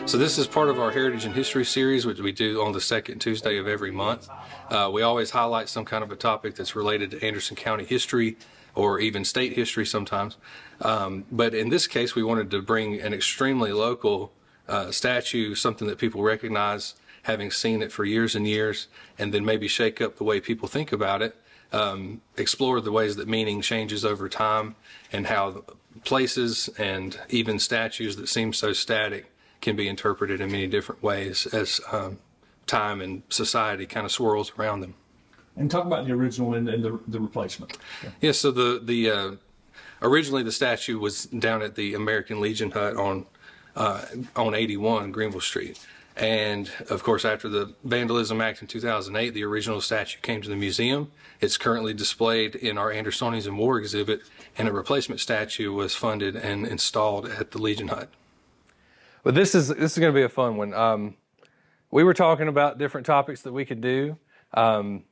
So this is part of our Heritage and History series, which we do on the second Tuesday of every month. We always highlight some kind of a topic that's related to Anderson County history or even state history sometimes. But in this case, we wanted to bring an extremely local statue, something that people recognize, having seen it for years and years, and then maybe shake up the way people think about it, explore the ways that meaning changes over time, and how places and even statues that seem so static can be interpreted in many different ways as time and society kind of swirls around them. And talk about the original and the replacement. Yeah, so the originally the statue was down at the American Legion hut on 81 Greenville Street. And of course, after the Vandalism Act in 2008, the original statue came to the museum. It's currently displayed in our Andersonians in War exhibit, and a replacement statue was funded and installed at the Legion hut. But this is going to be a fun one. We were talking about different topics that we could do, and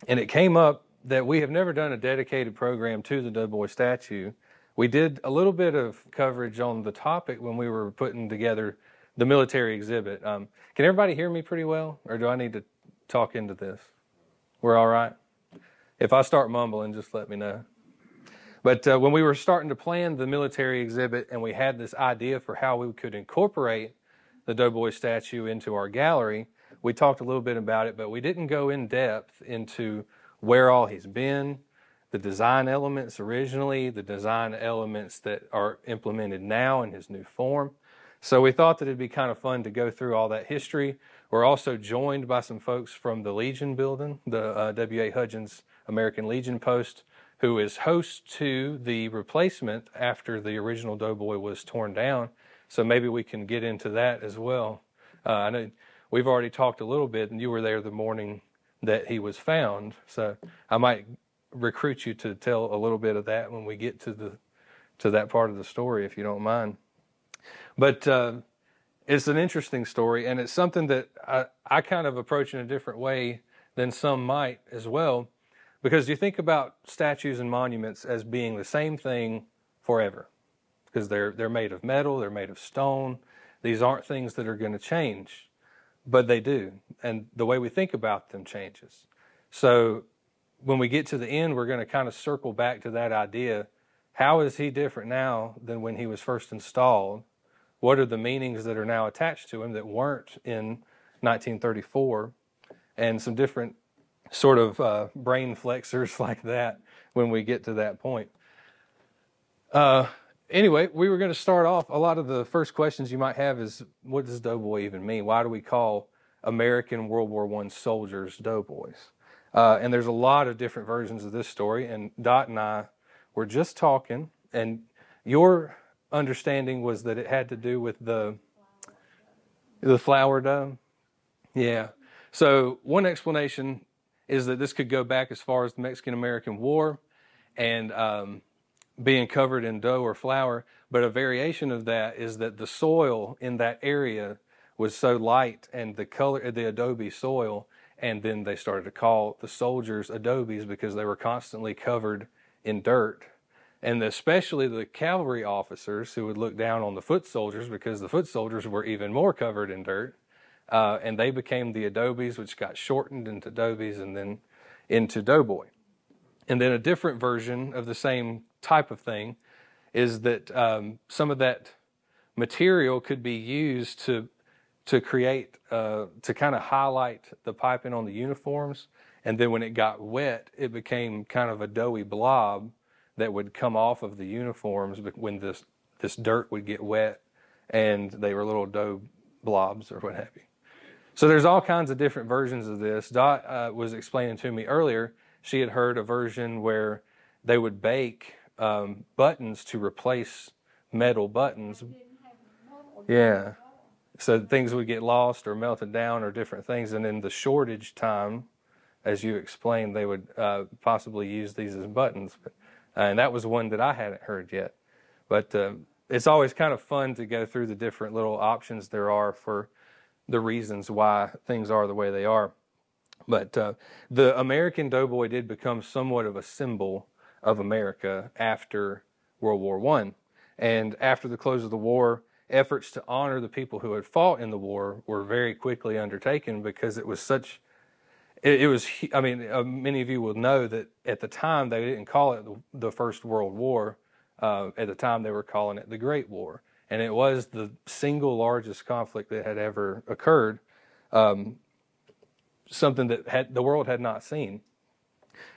it came up that we have never done a dedicated program to the Doughboy statue. We did a little bit of coverage on the topic when we were putting together the military exhibit. Can everybody hear me pretty well, or do I need to talk into this? We're all right? If I start mumbling, just let me know. But when we were starting to plan the military exhibit and we had this idea for how we could incorporate the Doughboy statue into our gallery, we talked a little bit about it, but we didn't go in depth into where all he's been, the design elements originally, the design elements that are implemented now in his new form. So we thought that it'd be kind of fun to go through all that history. We're also joined by some folks from the Legion building, the W.A. Hudgens American Legion post, who is host to the replacement after the original Doughboy was torn down. So maybe we can get into that as well. I know we've already talked a little bit, and you were there the morning that he was found. So I might recruit you to tell a little bit of that when we get to that part of the story, if you don't mind. But it's an interesting story, and it's something that I kind of approach in a different way than some might as well. Because you think about statues and monuments as being the same thing forever, because they're made of metal, they're made of stone. These aren't things that are going to change, but they do, and the way we think about them changes. So when we get to the end, we're going to kind of circle back to that idea. How is he different now than when he was first installed? What are the meanings that are now attached to him that weren't in 1934? And some different sort of brain flexors like that when we get to that point. Anyway, we were going to start off, a lot of the first questions you might have is, what does Doughboy even mean? Why do we call American World War I soldiers Doughboys? And there's a lot of different versions of this story, and Dot and I were just talking, and your understanding was that it had to do with the flower dome? Yeah. So one explanation is that this could go back as far as the Mexican-American War and being covered in dough or flour, but a variation of that is that the soil in that area was so light and the color, the adobe soil, and then they started to call the soldiers adobes because they were constantly covered in dirt. And especially the cavalry officers who would look down on the foot soldiers because the foot soldiers were even more covered in dirt. And they became the adobes, which got shortened into dobes and then into Doughboy. And then a different version of the same type of thing is that some of that material could be used to create, to kind of highlight the piping on the uniforms. And then when it got wet, it became kind of a doughy blob that would come off of the uniforms when this dirt would get wet and they were little dough blobs or what have you. So there's all kinds of different versions of this. Dot was explaining to me earlier, she had heard a version where they would bake buttons to replace metal buttons. Yeah. So things would get lost or melted down or different things. And in the shortage time, as you explained, they would possibly use these as buttons. And that was one that I hadn't heard yet. But it's always kind of fun to go through the different little options there are for the reasons why things are the way they are. But the American Doughboy did become somewhat of a symbol of America after World War I. And after the close of the war, efforts to honor the people who had fought in the war were very quickly undertaken because it was such. It was. I mean, many of you will know that at the time they didn't call it the First World War. At the time they were calling it the Great War, and it was the single largest conflict that had ever occurred. Something that the world had not seen.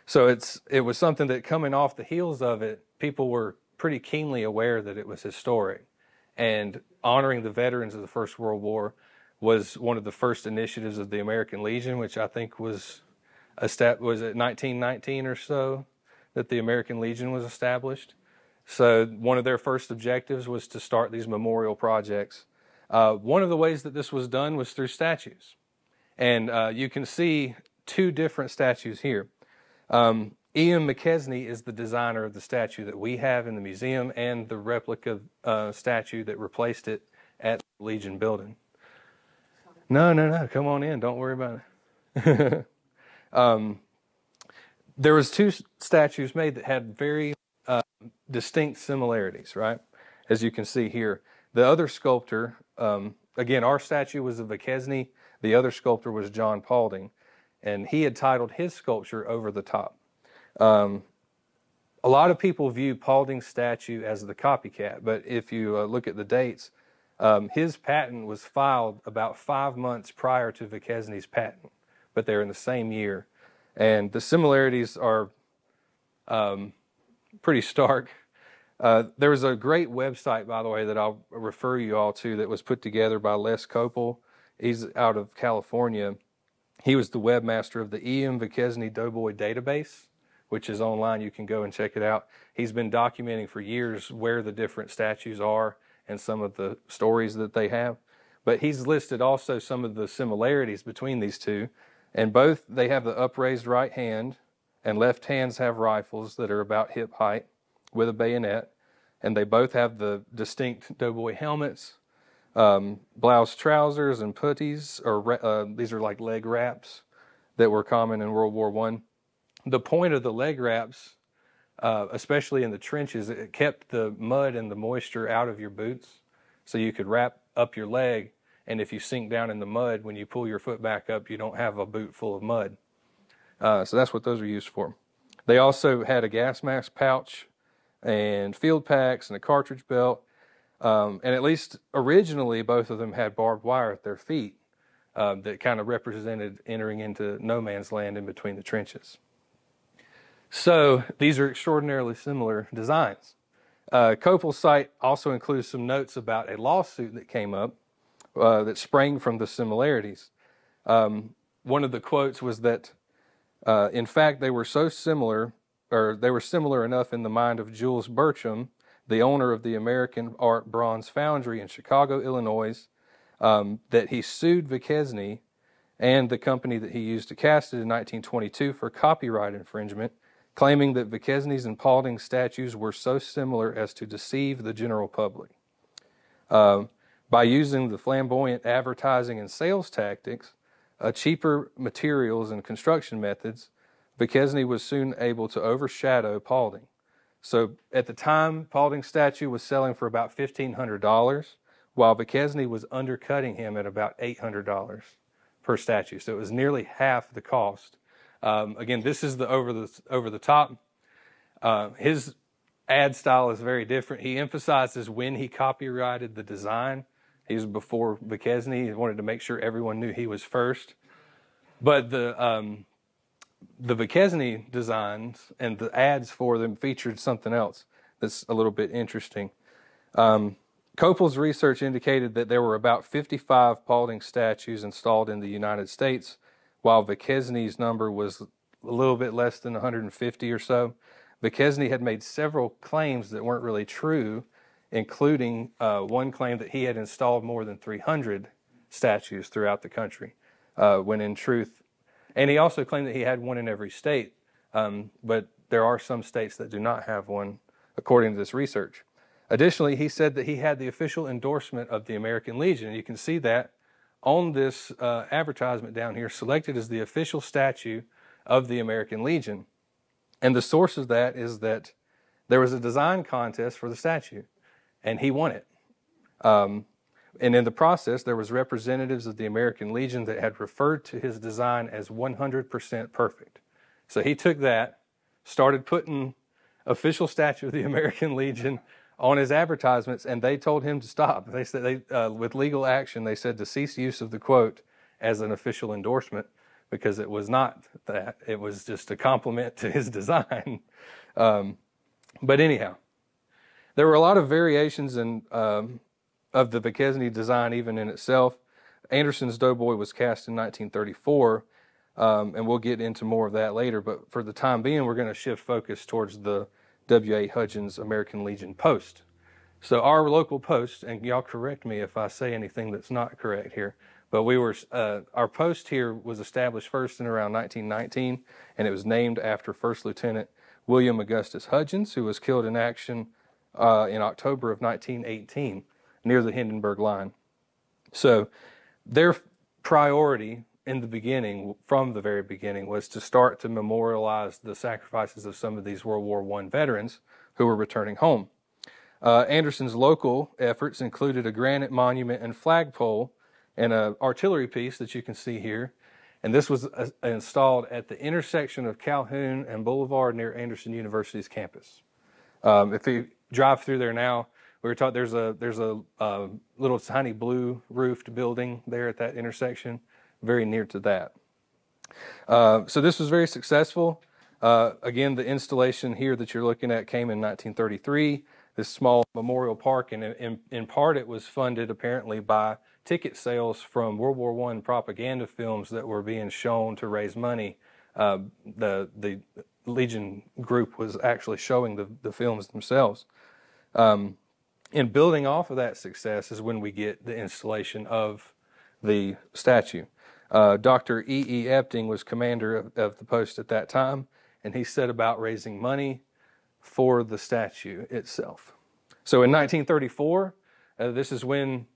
So it was something that, coming off the heels of it, people were pretty keenly aware that it was historic. And honoring the veterans of the First World War was one of the first initiatives of the American Legion, which I think was it 1919 or so that the American Legion was established. So one of their first objectives was to start these memorial projects. One of the ways that this was done was through statues. And you can see two different statues here. Ian McKesney is the designer of the statue that we have in the museum and the replica statue that replaced it at the Legion building. No. Come on in. Don't worry about it. There was two statues made that had very distinct similarities, right? As you can see here. The other sculptor, again, our statue was of McKesney. The other sculptor was John Paulding, and he had titled his sculpture Over the Top. A lot of people view Paulding's statue as the copycat, but if you look at the dates, his patent was filed about 5 months prior to McKesney's patent, but they're in the same year. And the similarities are pretty stark. There was a great website, by the way, that I'll refer you all to that was put together by Les Copel. He's out of California. He was the webmaster of the Ian McKesney Doughboy database, which is online. You can go and check it out. He's been documenting for years where the different statues are and some of the stories that they have. But he's listed also some of the similarities between these two. And both, they have the upraised right hand, and left hands have rifles that are about hip height with a bayonet. And they both have the distinct doughboy helmets, blouse trousers and puttees, or these are like leg wraps that were common in World War I. The point of the leg wraps, especially in the trenches, it kept the mud and the moisture out of your boots, so you could wrap up your leg, and if you sink down in the mud, when you pull your foot back up, you don't have a boot full of mud. So that's what those are used for. They also had a gas mask pouch and field packs and a cartridge belt. And at least originally, both of them had barbed wire at their feet that kind of represented entering into no man's land in between the trenches. So these are extraordinarily similar designs. Copel's site also includes some notes about a lawsuit that came up that sprang from the similarities. One of the quotes was that, in fact, they were so similar, or they were similar enough in the mind of Jules Bertram, the owner of the American Art Bronze Foundry in Chicago, Illinois, that he sued McKesney and the company that he used to cast it in 1922 for copyright infringement, claiming that McKesney's and Paulding's statues were so similar as to deceive the general public. By using the flamboyant advertising and sales tactics, cheaper materials and construction methods, McKesney was soon able to overshadow Paulding. So at the time, Paulding's statue was selling for about $1,500, while McKesney was undercutting him at about $800 per statue. So it was nearly half the cost. Again, this is the over the top. His ad style is very different. He emphasizes when he copyrighted the design. He was before McKesney. He wanted to make sure everyone knew he was first. But the McKesney designs and the ads for them featured something else that's a little bit interesting. Copel's research indicated that there were about 55 Paulding statues installed in the United States, while McKesney's number was a little bit less than 150 or so. McKesney had made several claims that weren't really true, including one claim that he had installed more than 300 statues throughout the country, when in truth, and he also claimed that he had one in every state, but there are some states that do not have one, according to this research. Additionally, he said that he had the official endorsement of the American Legion. You can see that on this advertisement down here, selected as the official statue of the American Legion. And the source of that is that there was a design contest for the statue, and he won it. And in the process, there was representatives of the American Legion that had referred to his design as 100% perfect. So he took that, started putting official statue of the American Legion on his advertisements, and they told him to stop. They said, with legal action, they said to cease use of the quote as an official endorsement, because it was not that. It was just a compliment to his design. But anyhow, there were a lot of variations of the Duquesne design even in itself. Anderson's Doughboy was cast in 1934, and we'll get into more of that later. But for the time being, we're going to shift focus towards the W.A. Hudgens American Legion post. So our local post, and y'all correct me if I say anything that's not correct here, but our post here was established first in around 1919, and it was named after First Lieutenant William Augustus Hudgens, who was killed in action in October of 1918 near the Hindenburg Line. So their priority in the beginning, from the very beginning, was to start to memorialize the sacrifices of some of these World War I veterans who were returning home. Anderson's local efforts included a granite monument and flagpole and an artillery piece that you can see here. And this was installed at the intersection of Calhoun and Boulevard near Anderson University's campus. If you drive through there now, we were taught there's a little tiny blue roofed building there at that intersection, very near to that. So this was very successful. Again, the installation here that you're looking at came in 1933, this small memorial park, and in part it was funded apparently by ticket sales from World War I propaganda films that were being shown to raise money. The Legion group was actually showing the films themselves. In building off of that success is when we get the installation of the statue. Dr. E.E. Epting was commander of the post at that time, and he set about raising money for the statue itself. So in 1934, this is when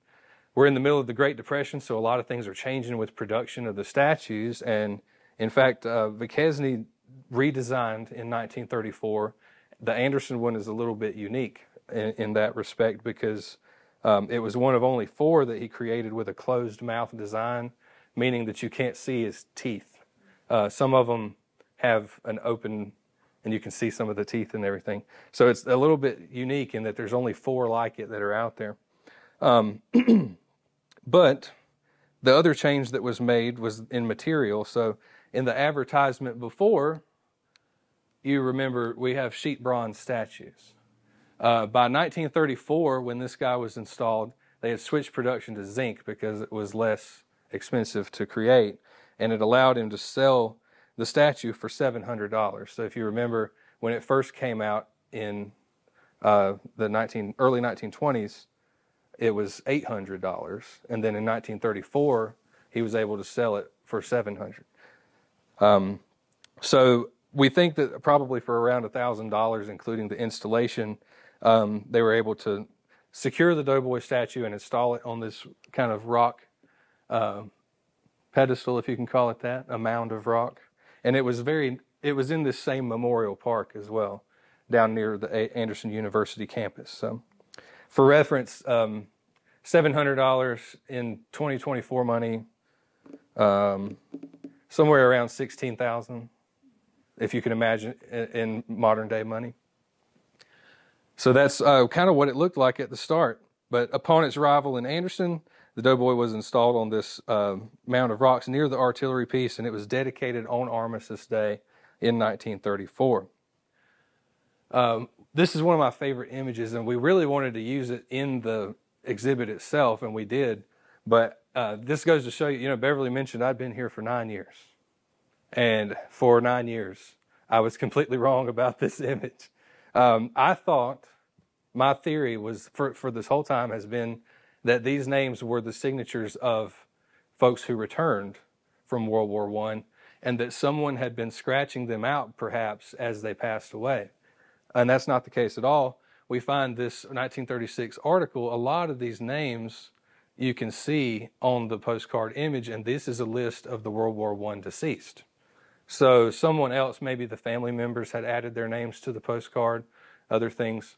we're in the middle of the Great Depression, so a lot of things are changing with production of the statues. And in fact, Duquesne redesigned in 1934. The Anderson one is a little bit unique in that respect, because it was one of only 4 that he created with a closed mouth design, meaning that you can't see his teeth. Some of them have an open, and you can see some of the teeth and everything. So it's a little bit unique in that there's only 4 like it that are out there. But the other change that was made was in material. So in the advertisement before, you remember we have sheet bronze statues. By 1934, when this guy was installed, they had switched production to zinc because it was less expensive to create, and it allowed him to sell the statue for $700. So if you remember, when it first came out in the early 1920s, it was $800, and then in 1934, he was able to sell it for $700. So we think that probably for around $1,000, including the installation, they were able to secure the Doughboy statue and install it on this kind of rock pedestal, if you can call it that, a mound of rock. And it was in this same memorial park as well, down near the Anderson University campus. So, for reference, $700 in 2024 money, somewhere around $16,000, if you can imagine, in modern day money. So that's kind of what it looked like at the start. But upon its arrival in Anderson, the Doughboy was installed on this mound of rocks near the artillery piece, and it was dedicated on Armistice Day in 1934. This is one of my favorite images, and we really wanted to use it in the exhibit itself, and we did. But this goes to show you, Beverly mentioned I'd been here for 9 years. And for 9 years, I was completely wrong about this image. I thought, my theory was, for this whole time, has been that these names were the signatures of folks who returned from World War I, and that someone had been scratching them out, perhaps, as they passed away. And that's not the case at all. We find this 1936 article, a lot of these names you can see on the postcard image, and this is a list of the World War I deceased. So someone else, maybe the family members, had added their names to the postcard, other things.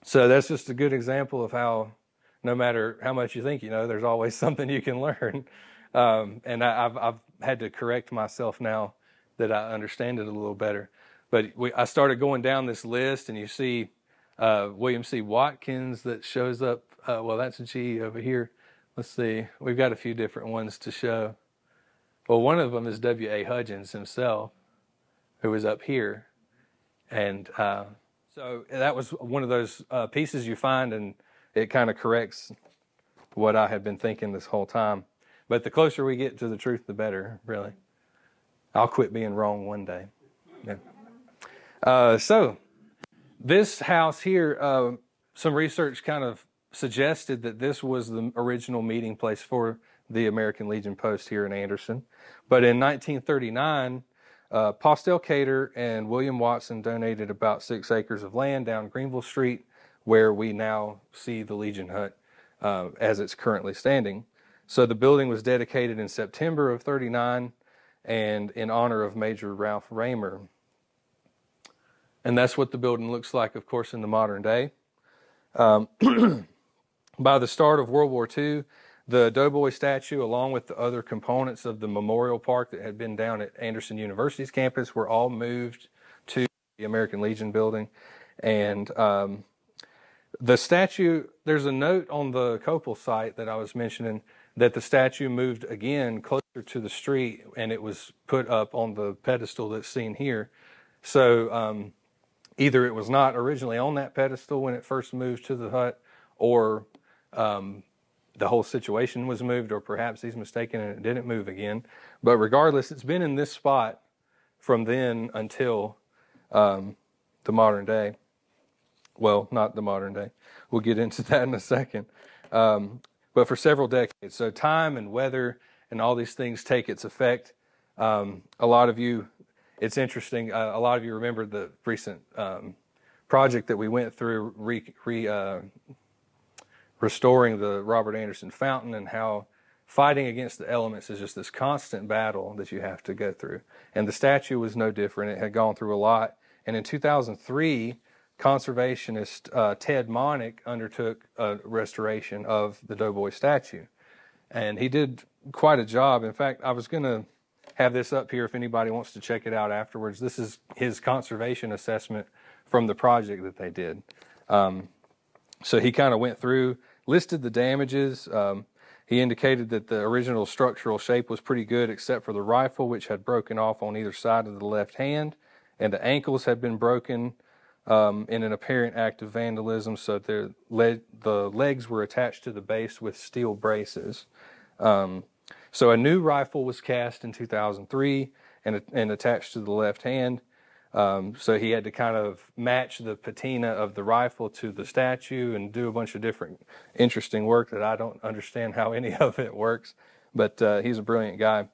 So that's just a good example of how no matter how much you think you know, there's always something you can learn. And I've had to correct myself now that I understand it a little better. But I started going down this list, and you see William C. Watkins that shows up. Well, that's a G over here. Let's see. We've got a few different ones to show. Well, one of them is W.A. Hudgens himself, who was up here. And so that was one of those pieces you find, and it kind of corrects what I had been thinking this whole time. But the closer we get to the truth, the better, really. I'll quit being wrong one day. Yeah. So this house here, some research kind of suggested that this was the original meeting place for the American Legion post here in Anderson. But in 1939, Postel Cater and William Watson donated about 6 acres of land down Greenville Street, where we now see the Legion hut as it's currently standing. So the building was dedicated in September of 39 and in honor of Major Ralph Raymer. And that's what the building looks like, of course, in the modern day. By the start of World War II, the Doughboy statue, along with the other components of the memorial park that had been down at Anderson University's campus, were all moved to the American Legion building. And the statue, there's a note on the Copel site that I was mentioning that the statue moved again closer to the street, and it was put up on the pedestal that's seen here. So either it was not originally on that pedestal when it first moved to the hut, or the whole situation was moved, or perhaps he's mistaken and it didn't move again. But regardless, it's been in this spot from then until the modern day. Well, not the modern day. We'll get into that in a second. But for several decades. So time and weather and all these things take its effect. A lot of you, it's interesting, a lot of you remember the recent project that we went through restoring the Robert Anderson Fountain, and how fighting against the elements is just this constant battle that you have to go through. And the statue was no different. It had gone through a lot. And in 2003, conservationist Ted Monick undertook a restoration of the Doughboy statue. And he did quite a job. In fact, I was going to have this up here if anybody wants to check it out afterwards. This is his conservation assessment from the project that they did. So he kind of went through, listed the damages. He indicated that the original structural shape was pretty good, except for the rifle, which had broken off on either side of the left hand, and the ankles had been broken in an apparent act of vandalism, so the legs were attached to the base with steel braces. So a new rifle was cast in 2003 and attached to the left hand. So he had to kind of match the patina of the rifle to the statue and do a bunch of different interesting work that I don't understand how any of it works, but he's a brilliant guy.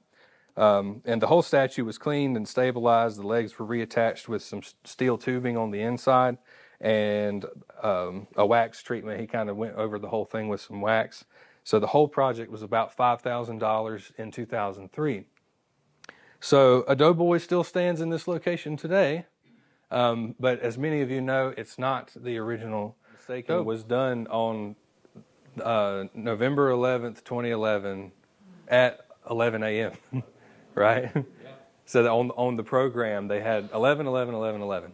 And the whole statue was cleaned and stabilized. The legs were reattached with some steel tubing on the inside and a wax treatment. He kind of went over the whole thing with some wax. So the whole project was about $5,000 in 2003. So a Doughboy still stands in this location today, but as many of you know, it's not the original. It was done on November 11th, 2011 at 11 a.m., right? Yeah. So on the program, they had 11, 11, 11, 11.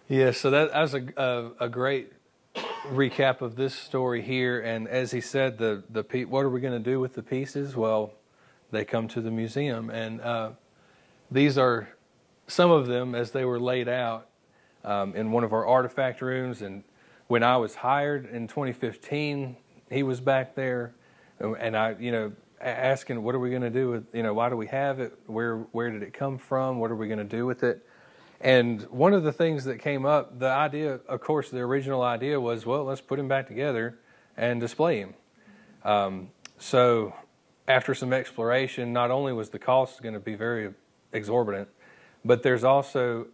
Yeah, so that was a great recap of this story here. And as he said, what are we going to do with the pieces? Well, they come to the museum, and these are some of them as they were laid out in one of our artifact rooms. And when I was hired in 2015, he was back there, and I, asking, what are we going to do with, why do we have it? Where did it come from? What are we going to do with it? And one of the things that came up, the idea, of course, the original idea was, well, let's put him back together and display him. So after some exploration, not only was the cost going to be very exorbitant, but there's also,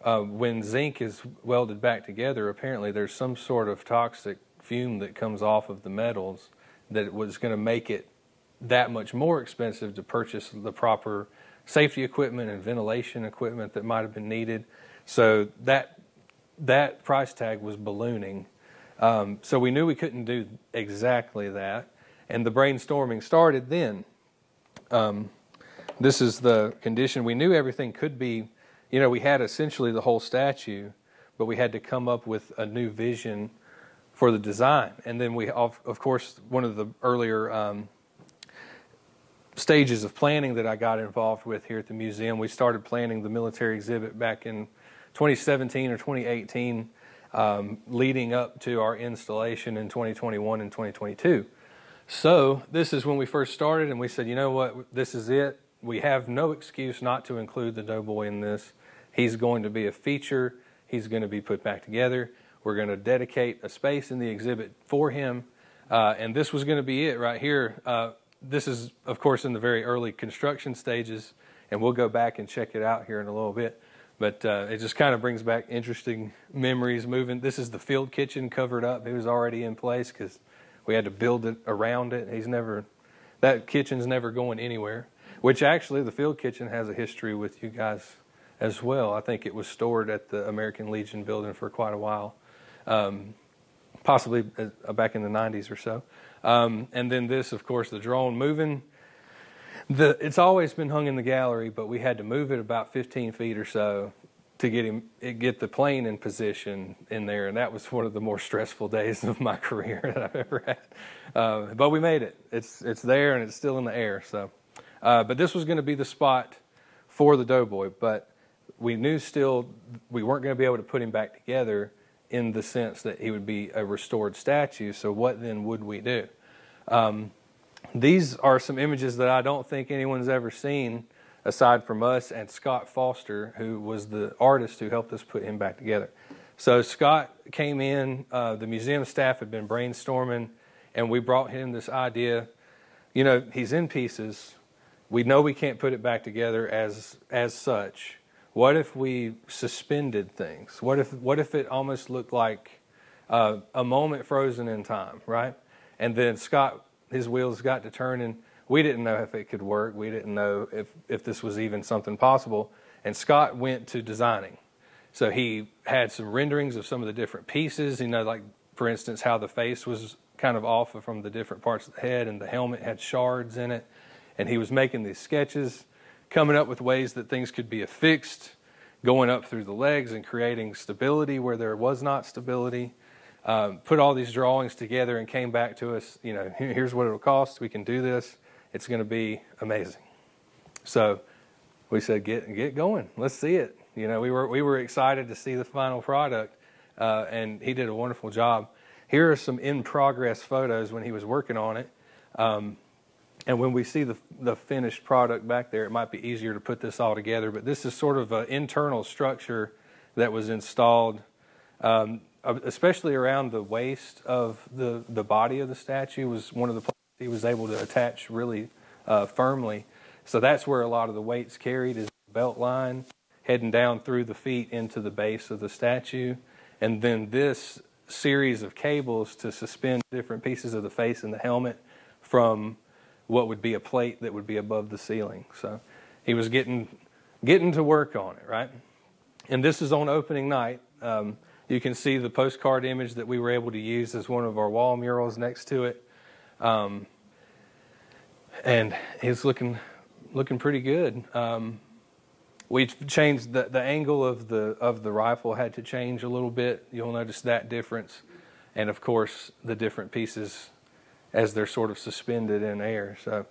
when zinc is welded back together, apparently there's some sort of toxic fume that comes off of the metals that was going to make it that much more expensive to purchase the proper safety equipment and ventilation equipment that might have been needed. So that price tag was ballooning. So we knew we couldn't do exactly that, and the brainstorming started then. This is the condition. We knew everything could be, we had essentially the whole statue, but we had to come up with a new vision for the design. And then we, of course, one of the earlier stages of planning that I got involved with here at the museum, we started planning the military exhibit back in 2017 or 2018, leading up to our installation in 2021 and 2022. So this is when we first started, and we said, you know what, this is it. We have no excuse not to include the Doughboy in this. He's going to be a feature. He's going to be put back together. We're going to dedicate a space in the exhibit for him. And this was going to be it right here. This is, of course, in the very early construction stages, and we'll go back and check it out here in a little bit. But it just kind of brings back interesting memories moving. This is the field kitchen covered up. It was already in place because we had to build it around it. That kitchen's never going anywhere, which actually the field kitchen has a history with you guys as well. I think it was stored at the American Legion building for quite a while, possibly back in the 90s or so. And then this, of course, the drone moving. It's always been hung in the gallery, but we had to move it about 15 feet or so to get the plane in position in there, and that was one of the more stressful days of my career that I've ever had. But we made it. It's there, and it's still in the air. So, but this was going to be the spot for the Doughboy, but we knew still we weren't going to be able to put him back together in the sense that he would be a restored statue. So what then would we do? These are some images that I don't think anyone's ever seen aside from us and Scott Foster, who was the artist who helped us put him back together. So Scott came in, the museum staff had been brainstorming, and we brought him this idea. He's in pieces. We know we can't put it back together as such. What if we suspended things? What if it almost looked like a moment frozen in time, right? And then Scott, his wheels got to turning. We didn't know if it could work. We didn't know if this was even something possible. And Scott went to designing. So he had some renderings of some of the different pieces, like, for instance, how the face was kind of off from the different parts of the head, and the helmet had shards in it. And he was making these sketches, coming up with ways that things could be affixed, going up through the legs and creating stability where there was not stability. Put all these drawings together and came back to us, here's what it'll cost. We can do this. It's going to be amazing. So we said, get going. Let's see it. We were excited to see the final product, and he did a wonderful job. Here are some in-progress photos when he was working on it. And when we see the finished product back there, it might be easier to put this all together. But this is sort of an internal structure that was installed, especially around the waist of the body of the statue was one of the places he was able to attach really firmly. So that's where a lot of the weight's carried, is the belt line, heading down through the feet into the base of the statue. And then this series of cables to suspend different pieces of the face and the helmet from what would be a plate that would be above the ceiling. So he was getting to work on it, right? And this is on opening night. You can see the postcard image that we were able to use as one of our wall murals next to it. And it's looking pretty good. We changed the angle of the rifle had to change a little bit. You'll notice that difference. And of course, the different pieces as they're sort of suspended in air. So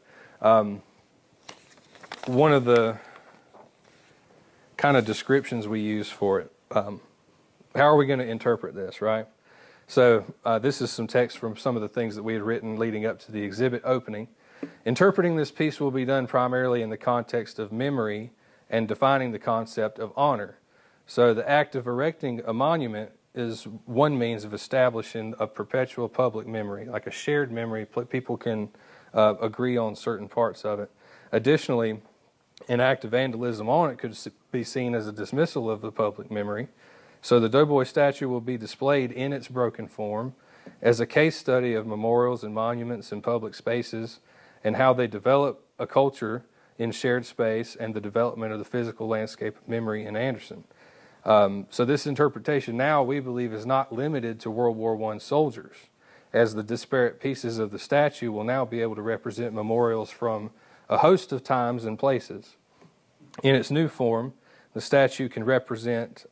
one of the kind of descriptions we use for it, how are we going to interpret this, right? So this is some text from some of the things that we had written leading up to the exhibit opening. Interpreting this piece will be done primarily in the context of memory and defining the concept of honor. So the act of erecting a monument is one means of establishing a perpetual public memory, like a shared memory. People can agree on certain parts of it. Additionally, an act of vandalism on it could be seen as a dismissal of the public memory. So the Doughboy statue will be displayed in its broken form as a case study of memorials and monuments in public spaces and how they develop a culture in shared space and the development of the physical landscape of memory in Anderson. So this interpretation now, we believe, is not limited to World War I soldiers, as the disparate pieces of the statue will now be able to represent memorials from a host of times and places. In its new form, the statue can represent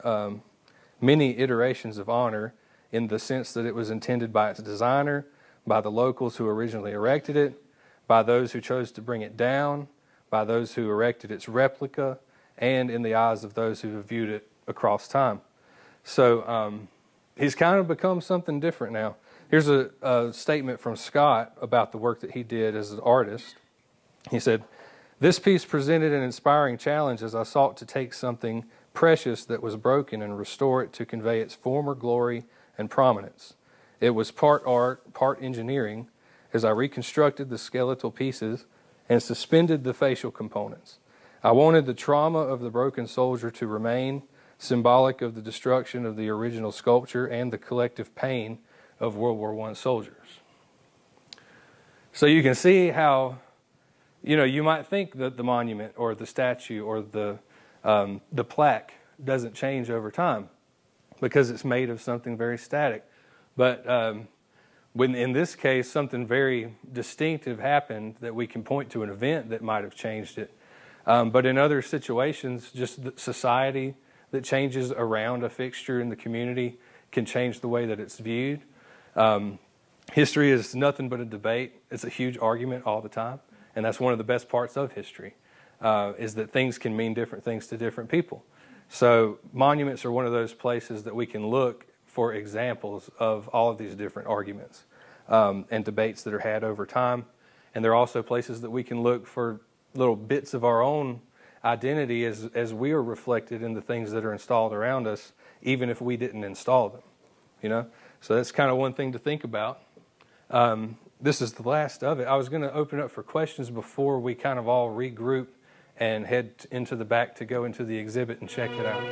many iterations of honor in the sense that it was intended by its designer, by the locals who originally erected it, by those who chose to bring it down, by those who erected its replica, and in the eyes of those who have viewed it across time. So he's kind of become something different now. Here's a statement from Scott about the work that he did as an artist. He said, "This piece presented an inspiring challenge as I sought to take something precious that was broken and restore it to convey its former glory and prominence. It was part art, part engineering, as I reconstructed the skeletal pieces and suspended the facial components. I wanted the trauma of the broken soldier to remain, symbolic of the destruction of the original sculpture and the collective pain of World War I soldiers." So you can see how, you might think that the monument or the statue or the plaque doesn't change over time because it's made of something very static. But when in this case something very distinctive happened that we can point to an event that might have changed it. But in other situations, just the society that changes around a fixture in the community can change the way that it's viewed. History is nothing but a debate. It's a huge argument all the time. And that's one of the best parts of history, is that things can mean different things to different people. So monuments are one of those places that we can look for examples of all of these different arguments and debates that are had over time. And they're also places that we can look for little bits of our own identity as we are reflected in the things that are installed around us, even if we didn't install them. So that's kind of one thing to think about. This is the last of it. I was going to open up for questions before we kind of all regroup and head into the back to go into the exhibit and check it out.